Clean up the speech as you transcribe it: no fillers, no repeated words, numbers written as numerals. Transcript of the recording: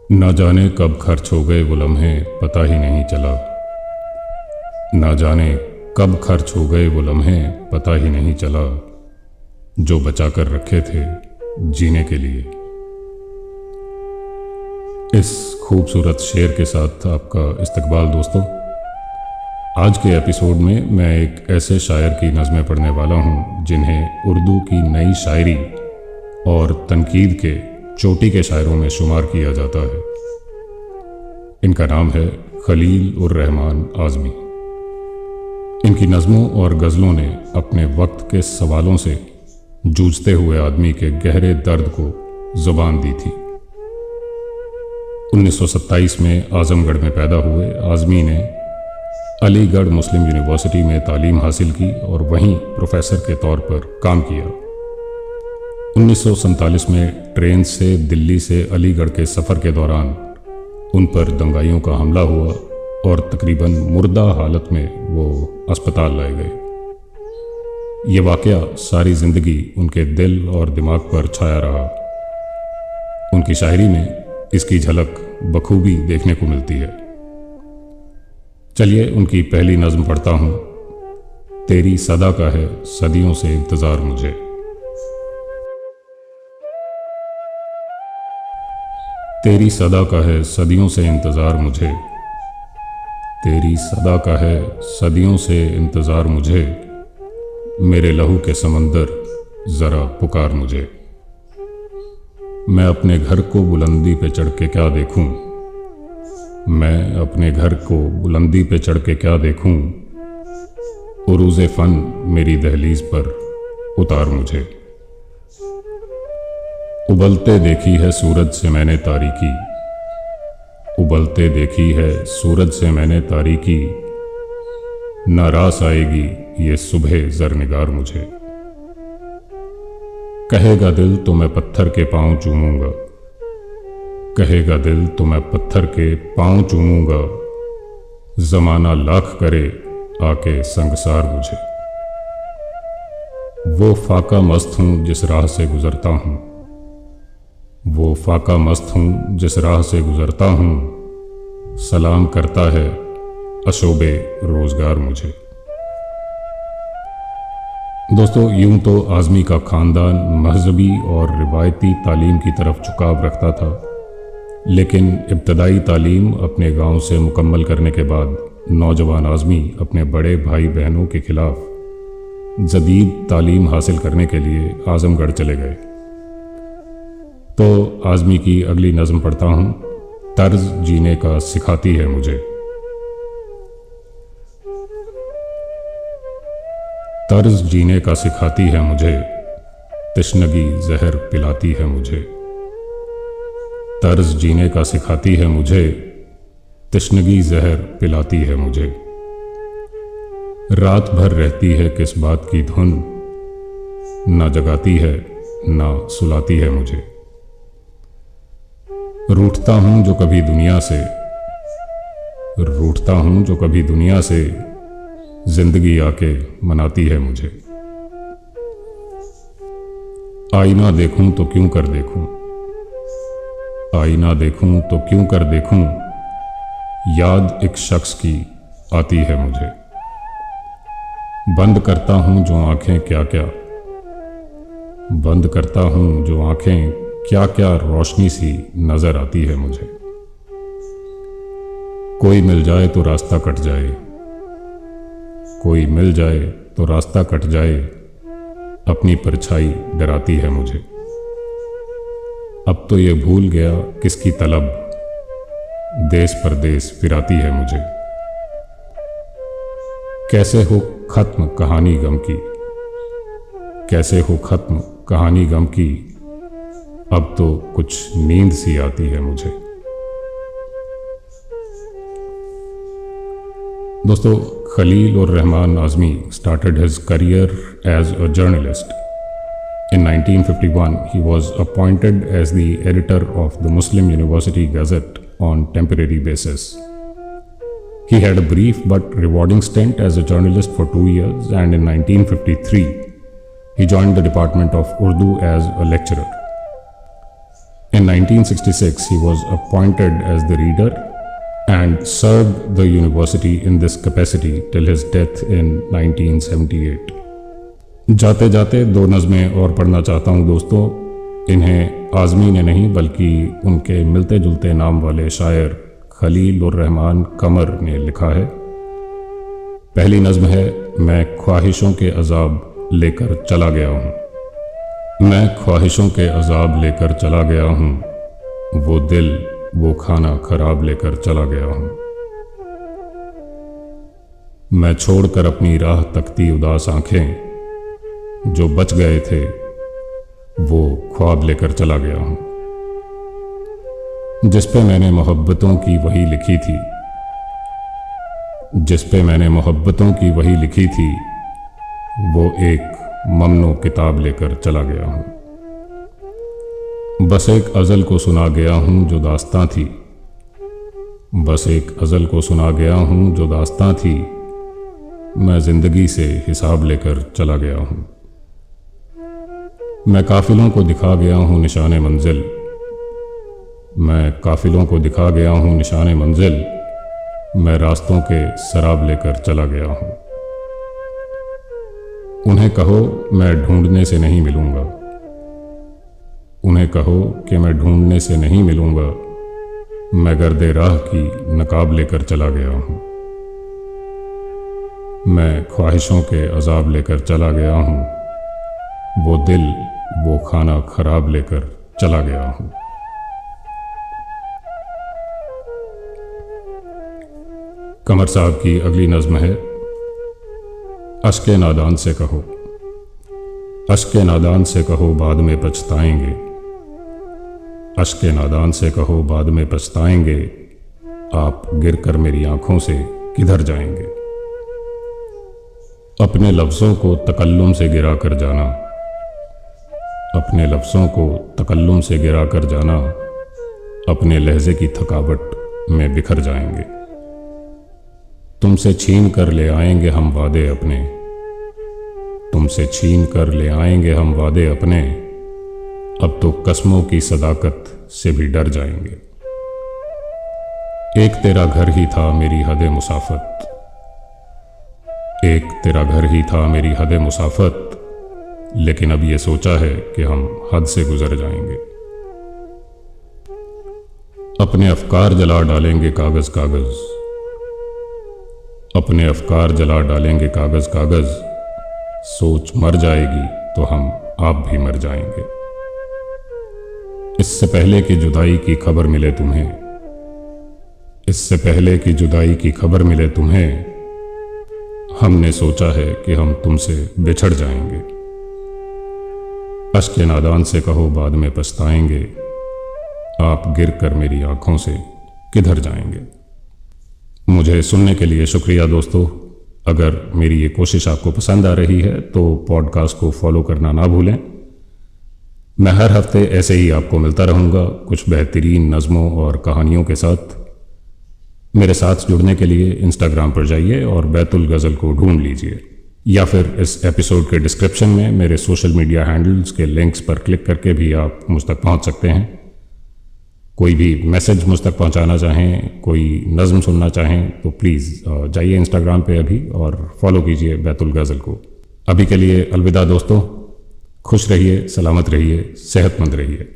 ना जाने कब खर्च हो गए वो लम्हे पता ही नहीं चला। ना जाने कब खर्च हो गए वो लम्हे पता ही नहीं चला, जो बचा कर रखे थे जीने के लिए। इस खूबसूरत शेर के साथ आपका इस्तकबाल दोस्तों। आज के एपिसोड में मैं एक ऐसे शायर की नज़में पढ़ने वाला हूँ जिन्हें उर्दू की नई शायरी और तनकीद के चोटी के शायरों में शुमार किया जाता है। इनका नाम है खलील उर रहमान आज़मी। इनकी नज़मों और गज़लों ने अपने वक्त के सवालों से जूझते हुए आदमी के गहरे दर्द को ज़ुबान दी थी। 1927 में आज़मगढ़ में पैदा हुए आज़मी ने अलीगढ़ मुस्लिम यूनिवर्सिटी में तालीम हासिल की और वहीं प्रोफेसर के तौर पर काम किया। 1947 में ट्रेन से दिल्ली से अलीगढ़ के सफ़र के दौरान उन पर दंगाइयों का हमला हुआ और तकरीबन मुर्दा हालत में वो अस्पताल लाए गए। ये वाक़या सारी ज़िंदगी उनके दिल और दिमाग पर छाया रहा। उनकी शायरी में इसकी झलक बखूबी देखने को मिलती है। चलिए उनकी पहली नज़्म पढ़ता हूँ। तेरी सदा का है सदियों से इंतज़ार मुझे। तेरी सदा का है सदियों से इंतज़ार मुझे, तेरी सदा का है सदियों से इंतज़ार मुझे, मेरे लहू के समंदर ज़रा पुकार मुझे। मैं अपने घर को बुलंदी पे चढ़ के क्या देखूं, मैं अपने घर को बुलंदी पे चढ़ के क्या देखूं, उरूज़े फ़न मेरी दहलीज पर उतार मुझे। उबलते देखी है सूरज से मैंने तारीकी, उबलते देखी है सूरज से मैंने तारीकी, ना रास आएगी ये सुबह ज़रनिगार मुझे। कहेगा दिल तो मैं पत्थर के पाँव चूमूंगा, कहेगा दिल तो मैं पत्थर के पाँव चूमूंगा, ज़माना लाख करे आके संगसार मुझे। वो फाका मस्त हूँ जिस राह से गुज़रता हूँ, वो फाका मस्त हूँ जिस राह से गुज़रता हूँ, सलाम करता है अशोबे रोज़गार मुझे। दोस्तों, यूं तो आज़मी का ख़ानदान महज़बी और रिवायती तालीम की तरफ झुकाव रखता था, लेकिन इब्तदाई तालीम अपने गांव से मुकम्मल करने के बाद नौजवान आज़मी अपने बड़े भाई बहनों के ख़िलाफ़ जदीद तालीम हासिल करने के लिए आज़मगढ़ चले गए। तो आज़मी की अगली नज़म पढ़ता हूँ। तर्ज जीने का सिखाती है मुझे। तर्ज जीने का सिखाती है मुझे, तशनगी जहर पिलाती है मुझे। तर्ज जीने का सिखाती है मुझे, तशनगी जहर पिलाती है मुझे। रात भर रहती है किस बात की धुन, ना जगाती है ना सुलाती है मुझे। रूठता हूँ जो कभी दुनिया से, रूठता हूँ जो कभी दुनिया से, जिंदगी आके मनाती है मुझे। आईना देखूं तो क्यों कर देखूं, आईना देखूं तो क्यों कर देखूं, याद एक शख्स की आती है मुझे। बंद करता हूँ जो आंखें क्या क्या, बंद करता हूँ जो आंखें क्या क्या रोशनी सी नजर आती है मुझे। कोई मिल जाए तो रास्ता कट जाए, कोई मिल जाए तो रास्ता कट जाए, अपनी परछाई डराती है मुझे। अब तो ये भूल गया किसकी तलब, देश परदेश फिराती है मुझे। कैसे हो खत्म कहानी गम की, कैसे हो खत्म कहानी गम की, अब तो कुछ नींद सी आती है मुझे। दोस्तों, खलील उर Rahman Azmi started his career as a journalist. In 1951, he was appointed as the editor of the Muslim University Gazette on temporary basis. He had a brief but rewarding stint as a journalist for 2 years, and in 1953, he joined the Department of Urdu as a lecturer. In 1966, he was appointed as the reader and served the university in this capacity till his death in 1978. जाते जाते दो नज़में और पढ़ना चाहता हूँ दोस्तों। इन्हें आज़मी ने नहीं बल्कि उनके मिलते जुलते नाम वाले शायर खलील उर रहमान कमर ने लिखा है। पहली नज़्म है, मैं ख्वाहिशों के अजाब लेकर चला गया हूँ। मैं ख्वाहिशों के अजाब लेकर चला गया हूँ, वो दिल वो खाना खराब लेकर चला गया हूँ। मैं छोड़कर अपनी राह तकती उदास आंखें, जो बच गए थे वो ख्वाब लेकर चला गया हूँ। जिस पे मैंने मोहब्बतों की वही लिखी थी, जिस पे मैंने मोहब्बतों की वही लिखी थी, वो एक ममनो किताब लेकर चला गया हूँ। बस एक अज़ल को सुना गया हूँ जो दास्तां थी, बस एक अज़ल को सुना गया हूँ जो दास्तां थी, मैं ज़िंदगी से हिसाब लेकर चला गया हूँ। मैं काफिलों को दिखा गया हूँ निशाने मंजिल, मैं काफिलों को दिखा गया हूँ निशाने मंजिल, मैं रास्तों के शराब लेकर चला गया हूँ। उन्हें कहो मैं ढूंढने से नहीं मिलूंगा, उन्हें कहो कि मैं ढूंढने से नहीं मिलूंगा, मैं गर्दे राह की नकाब लेकर चला गया हूँ। मैं ख्वाहिशों के अजाब लेकर चला गया हूँ, वो दिल वो खाना खराब लेकर चला गया हूँ। कमर साहब की अगली नज़्म है, अश्के नादान से कहो, अश्के नादान से कहो बाद में पछताएंगे, अश्के नादान से कहो बाद में पछताएंगे, आप गिरकर मेरी आंखों से किधर जाएंगे। अपने लफ्ज़ों को तकल्लुम से गिरा कर जाना, अपने लफ्ज़ों को तकल्लुम से गिरा कर जाना, अपने लहजे की थकावट में बिखर जाएंगे। तुमसे छीन कर ले आएंगे हम वादे अपने, तुमसे छीन कर ले आएंगे हम वादे अपने, अब तो कसमों की सदाकत से भी डर जाएंगे। एक तेरा घर ही था मेरी हदे मुसाफत, एक तेरा घर ही था मेरी हदे मुसाफत, लेकिन अब ये सोचा है कि हम हद से गुजर जाएंगे। अपने अफकार जला डालेंगे कागज कागज, अपने अफकार जला डालेंगे कागज कागज, सोच मर जाएगी तो हम आप भी मर जाएंगे। इससे पहले कि जुदाई की खबर मिले तुम्हें, इससे पहले कि जुदाई की खबर मिले तुम्हें, हमने सोचा है कि हम तुमसे बिछड़ जाएंगे। अश्के नादान से कहो बाद में पछताएंगे, आप गिरकर मेरी आंखों से किधर जाएंगे। मुझे सुनने के लिए शुक्रिया दोस्तों। अगर मेरी ये कोशिश आपको पसंद आ रही है तो पॉडकास्ट को फॉलो करना ना भूलें। मैं हर हफ्ते ऐसे ही आपको मिलता रहूँगा कुछ बेहतरीन नज़मों और कहानियों के साथ। मेरे साथ जुड़ने के लिए इंस्टाग्राम पर जाइए और बैतुल गज़ल को ढूंढ लीजिए, या फिर इस एपिसोड के डिस्क्रिप्शन में मेरे सोशल मीडिया हैंडल्स के लिंक्स पर क्लिक करके भी आप मुझ तक पहुँच सकते हैं। कोई भी मैसेज मुझ तक पहुंचाना चाहें, कोई नज़्म सुनना चाहें तो प्लीज़ जाइए इंस्टाग्राम पे अभी और फॉलो कीजिए बैतुल गज़ल को। अभी के लिए अलविदा दोस्तों, खुश रहिए, सलामत रहिए, सेहतमंद रहिए।